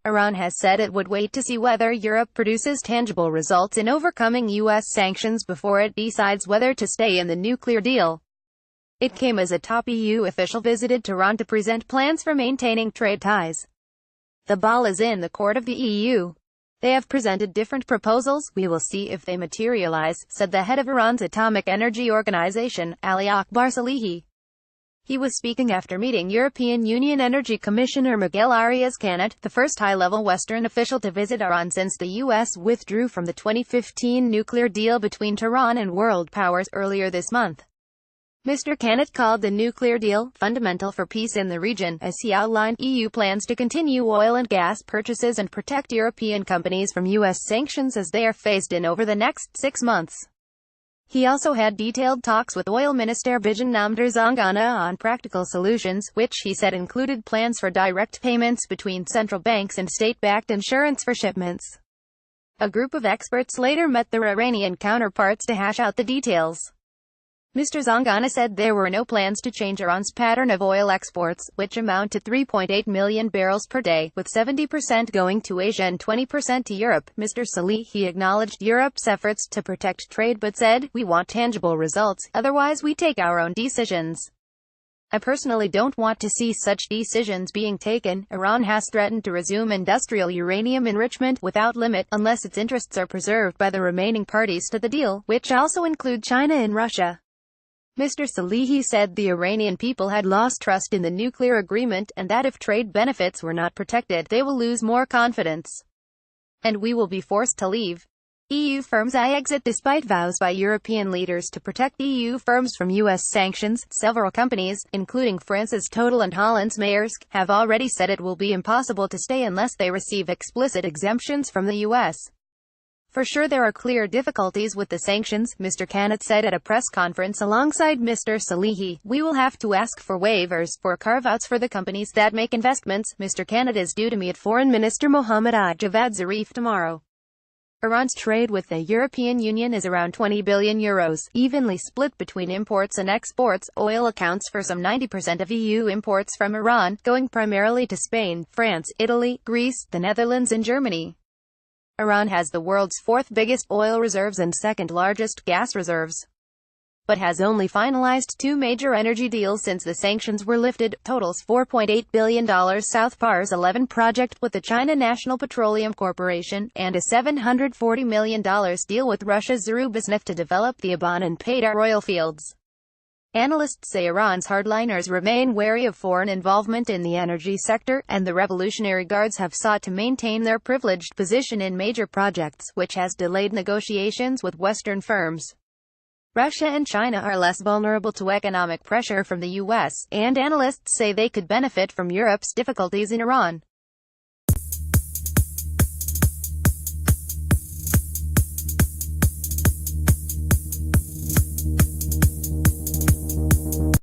Iran has said it would wait to see whether Europe produces tangible results in overcoming U.S. sanctions before it decides whether to stay in the nuclear deal. It came as a top EU official visited Tehran to present plans for maintaining trade ties. The ball is in the court of the EU. They have presented different proposals, we will see if they materialize, said the head of Iran's Atomic Energy Organization, Ali Akbar Salehi. He was speaking after meeting European Union Energy Commissioner Miguel Arias Canet, the first high-level Western official to visit Iran since the U.S. withdrew from the 2015 nuclear deal between Tehran and world powers earlier this month. Mr. Canet called the nuclear deal fundamental for peace in the region, as he outlined EU plans to continue oil and gas purchases and protect European companies from U.S. sanctions as they are phased in over the next 6 months. He also had detailed talks with Oil Minister Bijan Namdar Zongana on practical solutions, which he said included plans for direct payments between central banks and state-backed insurance for shipments. A group of experts later met their Iranian counterparts to hash out the details. Mr. Zongana said there were no plans to change Iran's pattern of oil exports, which amount to 3.8 million barrels per day, with 70% going to Asia and 20% to Europe. Mr. Salehi acknowledged Europe's efforts to protect trade but said, "We want tangible results, otherwise we take our own decisions. I personally don't want to see such decisions being taken." Iran has threatened to resume industrial uranium enrichment without limit, unless its interests are preserved by the remaining parties to the deal, which also include China and Russia. Mr. Salehi said the Iranian people had lost trust in the nuclear agreement, and that if trade benefits were not protected, they will lose more confidence. And we will be forced to leave. EU firms exit despite vows by European leaders to protect EU firms from U.S. sanctions. Several companies, including France's Total and Holland's Maersk, have already said it will be impossible to stay unless they receive explicit exemptions from the U.S. For sure there are clear difficulties with the sanctions, Mr. Canet said at a press conference alongside Mr. Salehi. We will have to ask for waivers, for carve-outs for the companies that make investments. Mr. Canet is due to meet Foreign Minister Mohammad Javad Zarif tomorrow. Iran's trade with the European Union is around 20 billion euros, evenly split between imports and exports. Oil accounts for some 90% of EU imports from Iran, going primarily to Spain, France, Italy, Greece, the Netherlands and Germany. Iran has the world's fourth biggest oil reserves and second largest gas reserves, but has only finalized 2 major energy deals since the sanctions were lifted. Totals $4.8 billion South Pars 11 project with the China National Petroleum Corporation, and a $740 million deal with Russia's Zarubisneft to develop the Aban and Paydar oil fields. Analysts say Iran's hardliners remain wary of foreign involvement in the energy sector, and the Revolutionary Guards have sought to maintain their privileged position in major projects, which has delayed negotiations with Western firms. Russia and China are less vulnerable to economic pressure from the U.S., and analysts say they could benefit from Europe's difficulties in Iran.